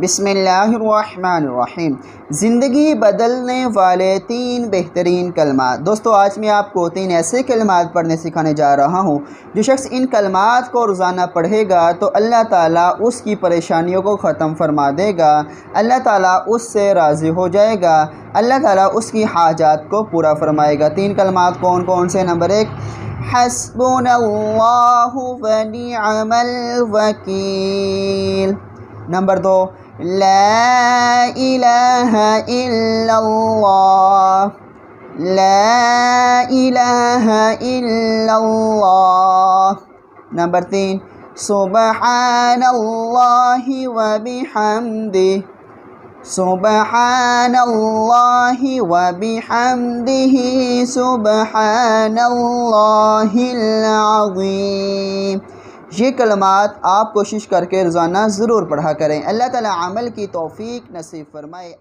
بسم اللہ الرحمن الرحیم۔ زندگی بدلنے والے 3 بہترین کلمات۔ دوستو آج میں آپ کو 3 ایسے کلمات پڑھنے سکھانے جا رہا ہوں جو شخص ان کلمات کو روزانہ پڑھے گا تو اللہ تعالیٰ اس کی پریشانیوں کو ختم فرما دے گا، اللہ تعالیٰ اس سے راضی ہو جائے گا، اللہ تعالیٰ اس کی حاجات کو پورا فرمائے گا۔ 3 کلمات کون کون سے؟ نمبر 1 حسبنا اللہ ونعم الوکیل۔ نمبر 2 لا الہ الا اللہ، لا الہ الا اللہ۔ نمبر 3 سبحان اللہ وبحمدہ، سبحان اللہ وبحمدہ، سبحان اللہ العظیم۔ یہ کلمات آپ کوشش کر کے روزانہ ضرور پڑھا کریں۔ اللہ تعالیٰ عمل کی توفیق نصیب فرمائے۔